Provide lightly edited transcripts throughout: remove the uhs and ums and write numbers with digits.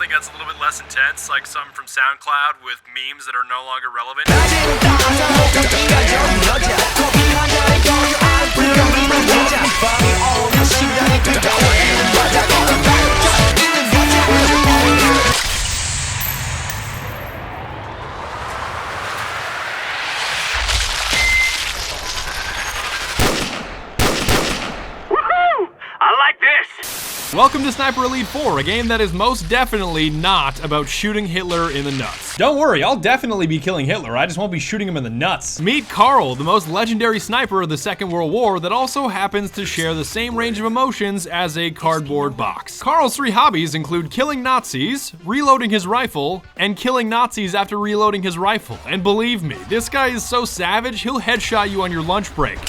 something that's a little bit less intense, like some from SoundCloud with memes that are no longer relevant. Welcome to Sniper Elite 4, a game that is most definitely not about shooting Hitler in the nuts. Don't worry, I'll definitely be killing Hitler, I just won't be shooting him in the nuts. Meet Karl, the most legendary sniper of the Second World War that also happens to share the same range of emotions as a cardboard box. Karl's 3 hobbies include killing Nazis, reloading his rifle, and killing Nazis after reloading his rifle. And believe me, this guy is so savage, he'll headshot you on your lunch break.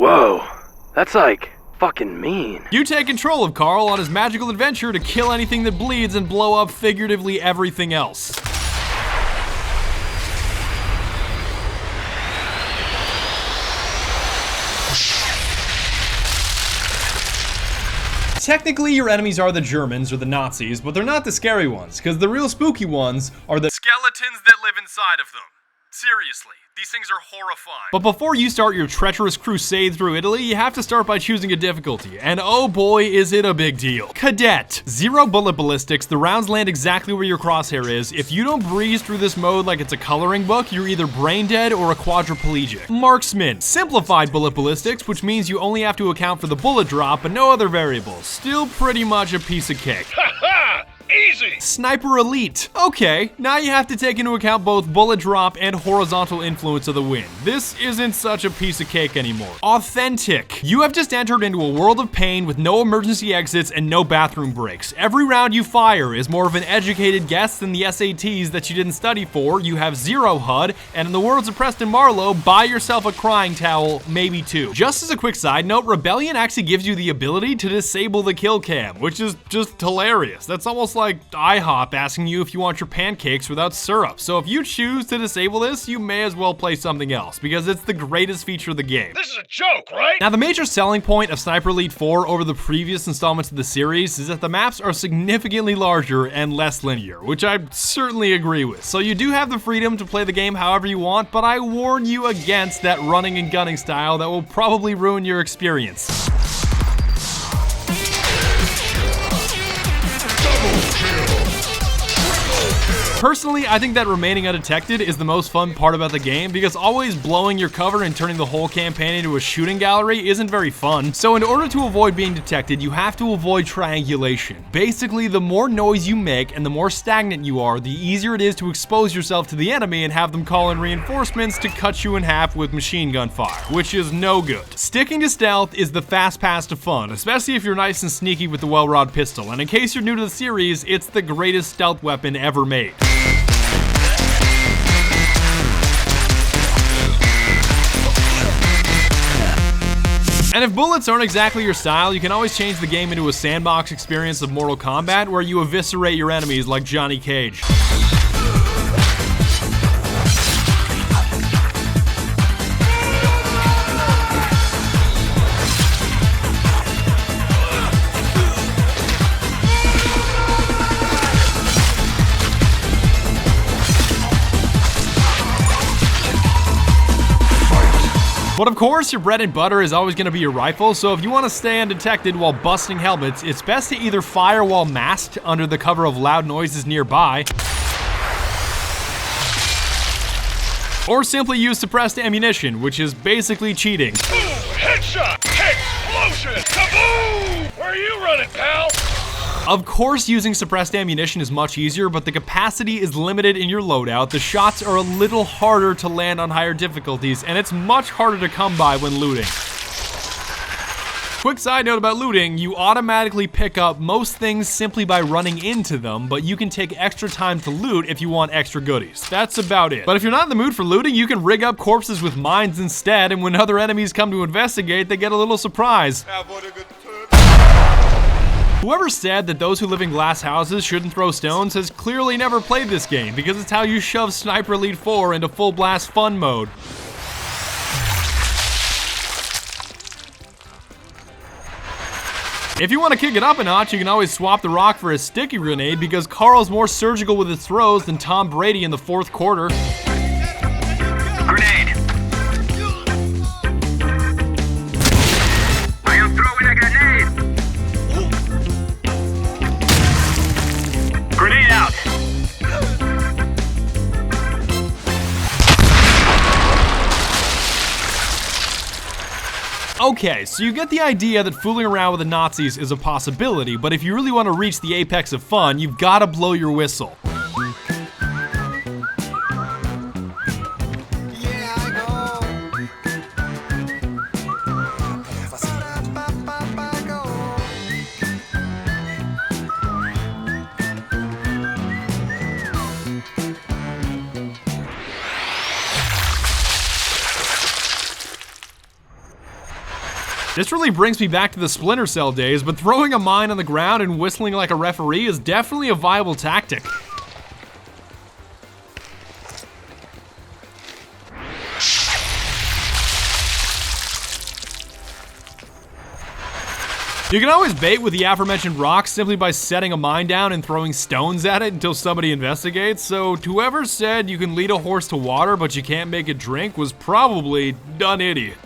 Whoa, that's like fucking mean. You take control of Karl on his magical adventure to kill anything that bleeds and blow up figuratively everything else. Technically, your enemies are the Germans or the Nazis, but they're not the scary ones, because the real spooky ones are the skeletons that live inside of them. Seriously, these things are horrifying. But before you start your treacherous crusade through Italy, you have to start by choosing a difficulty, and oh boy is it a big deal. Cadet. 0 bullet ballistics, the rounds land exactly where your crosshair is. If you don't breeze through this mode like it's a coloring book, you're either brain dead or a quadriplegic. Marksman. Simplified bullet ballistics, which means you only have to account for the bullet drop but no other variables. Still pretty much a piece of cake. Easy! Sniper Elite. Okay, now you have to take into account both bullet drop and horizontal influence of the wind. This isn't such a piece of cake anymore. Authentic. You have just entered into a world of pain with no emergency exits and no bathroom breaks. Every round you fire is more of an educated guess than the SATs that you didn't study for. You have 0 HUD, and in the words of Preston Marlowe, buy yourself a crying towel, maybe 2. Just as a quick side note, Rebellion actually gives you the ability to disable the kill cam, which is just hilarious. That's almost like IHOP asking you if you want your pancakes without syrup. So if you choose to disable this, you may as well play something else, because it's the greatest feature of the game. This is a joke, right? Now, the major selling point of Sniper Elite 4 over the previous installments of the series is that the maps are significantly larger and less linear, which I certainly agree with. So you do have the freedom to play the game however you want, but I warn you against that running and gunning style that will probably ruin your experience. Personally, I think that remaining undetected is the most fun part about the game, because always blowing your cover and turning the whole campaign into a shooting gallery isn't very fun. So in order to avoid being detected, you have to avoid triangulation. Basically, the more noise you make and the more stagnant you are, the easier it is to expose yourself to the enemy and have them call in reinforcements to cut you in half with machine gun fire, which is no good. Sticking to stealth is the fast pass to fun, especially if you're nice and sneaky with the Welrod pistol, and in case you're new to the series, it's the greatest stealth weapon ever made. And if bullets aren't exactly your style, you can always change the game into a sandbox experience of Mortal Kombat where you eviscerate your enemies like Johnny Cage. But of course, your bread and butter is always going to be your rifle, so if you want to stay undetected while busting helmets, it's best to either fire while masked under the cover of loud noises nearby, or simply use suppressed ammunition, which is basically cheating. Boom! Headshot! Explosion! Kaboom! Where are you running, pal? Of course, using suppressed ammunition is much easier, but the capacity is limited in your loadout. The shots are a little harder to land on higher difficulties, and it's much harder to come by when looting. Quick side note about looting, you automatically pick up most things simply by running into them, but you can take extra time to loot if you want extra goodies. That's about it. But if you're not in the mood for looting, you can rig up corpses with mines instead, and when other enemies come to investigate, they get a little surprised. Whoever said that those who live in glass houses shouldn't throw stones has clearly never played this game, because it's how you shove Sniper Elite 4 into full blast fun mode. If you want to kick it up a notch, you can always swap the rock for a sticky grenade because Carl's more surgical with his throws than Tom Brady in the fourth quarter. Grenade. I am throwing a grenade. Grenade out. Okay, so you get the idea that fooling around with the Nazis is a possibility, but if you really want to reach the apex of fun, you've got to blow your whistle. This really brings me back to the Splinter Cell days, but throwing a mine on the ground and whistling like a referee is definitely a viable tactic. You can always bait with the aforementioned rocks simply by setting a mine down and throwing stones at it until somebody investigates, so whoever said you can lead a horse to water but you can't make it drink was probably an idiot.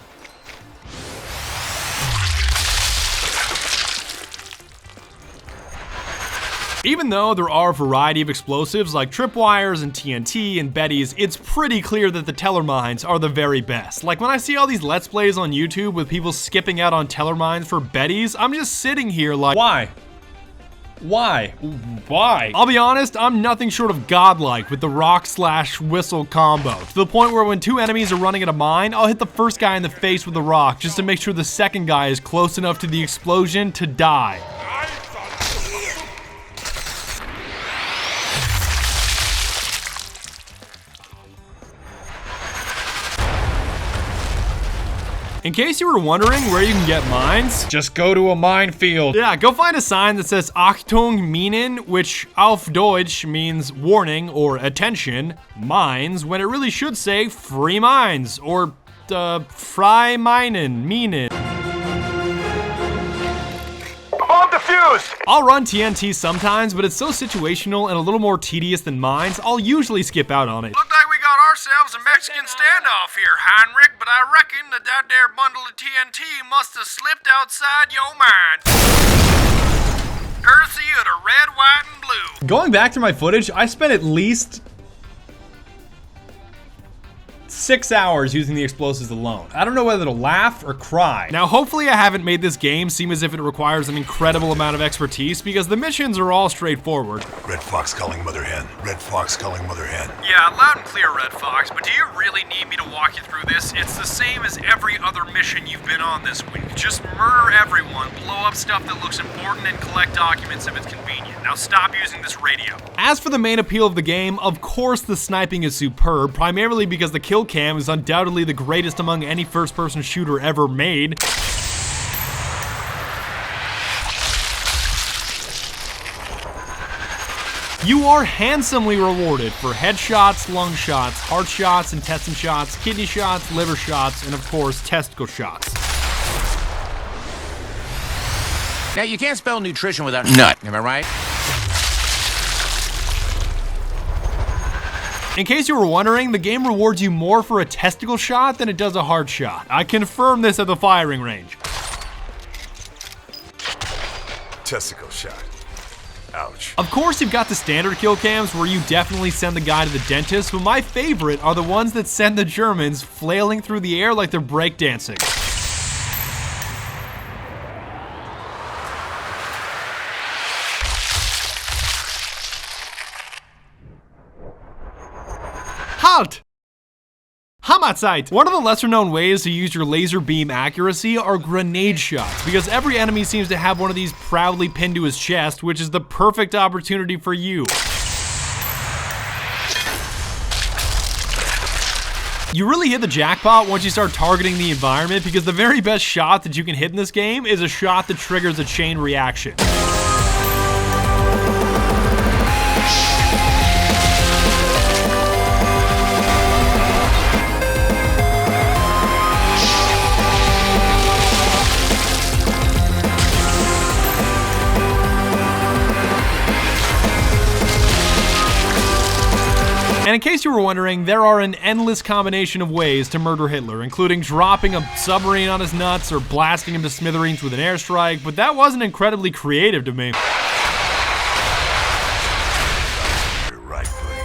Even though there are a variety of explosives like tripwires and TNT and Bettys, it's pretty clear that the Teller mines are the very best. Like when I see all these Let's Plays on YouTube with people skipping out on Teller mines for Bettys, I'm just sitting here like, why? Why? I'll be honest, I'm nothing short of godlike with the rock/whistle combo, to the point where when two enemies are running at a mine, I'll hit the first guy in the face with the rock just to make sure the second guy is close enough to the explosion to die. In case you were wondering where you can get mines, just go to a minefield. Yeah, go find a sign that says Achtung Minen, which auf Deutsch means warning or attention, mines, when it really should say free mines or frei Minen. Bomb defused! I'll run TNT sometimes, but it's so situational and a little more tedious than mines, I'll usually skip out on it. Looked like we got ourselves a Mexican standoff here, Heinrich, but I reckon that there bundle of TNT must have slipped outside your mind. Courtesy of the red, white, and blue. Going back to my footage, I spent at least 6 hours using the explosives alone. I don't know whether to laugh or cry. Now, hopefully I haven't made this game seem as if it requires an incredible amount of expertise because the missions are all straightforward. Red Fox calling Mother Hen. Red Fox calling Mother Hen. Yeah, loud and clear, Red Fox, but do you really need me to walk you through this? It's the same as every other mission you've been on this week. Just murder everyone, blow up stuff that looks important, and collect documents if it's convenient. Now stop using this radio. As for the main appeal of the game, of course the sniping is superb, primarily because the kill cam is undoubtedly the greatest among any first-person shooter ever made. You are handsomely rewarded for headshots, lung shots, heart shots, intestine shots, kidney shots, liver shots, and of course, testicle shots. Now, you can't spell nutrition without nut, am I right? In case you were wondering, the game rewards you more for a testicle shot than it does a heart shot. I confirmed this at the firing range. Testicle shot. Ouch. Of course, you've got the standard kill cams where you definitely send the guy to the dentist, but my favorite are the ones that send the Germans flailing through the air like they're breakdancing. Halt! Hammerzeit! One of the lesser known ways to use your laser beam accuracy are grenade shots, because every enemy seems to have one of these proudly pinned to his chest, which is the perfect opportunity for you. You really hit the jackpot once you start targeting the environment, because the very best shot that you can hit in this game is a shot that triggers a chain reaction. And in case you were wondering, there are an endless combination of ways to murder Hitler, including dropping a submarine on his nuts or blasting him to smithereens with an airstrike, but that wasn't incredibly creative to me. You're right, buddy.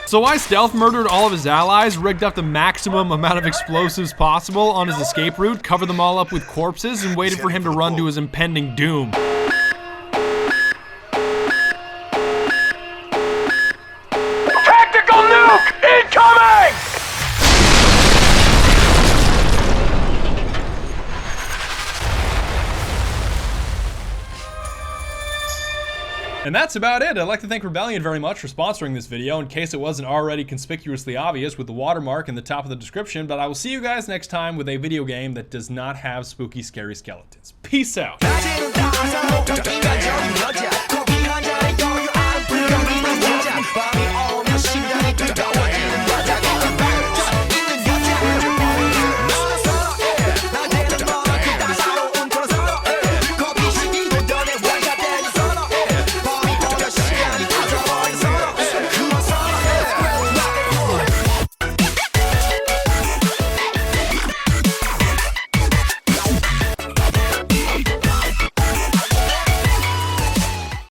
So I stealth murdered all of his allies, rigged up the maximum amount of explosives possible on his escape route, covered them all up with corpses, and waited for him to run to his impending doom. Tactical nuke incoming! And that's about it. I'd like to thank Rebellion very much for sponsoring this video, in case it wasn't already conspicuously obvious with the watermark in the top of the description, but I will see you guys next time with a video game that does not have spooky, scary skeletons. Peace out.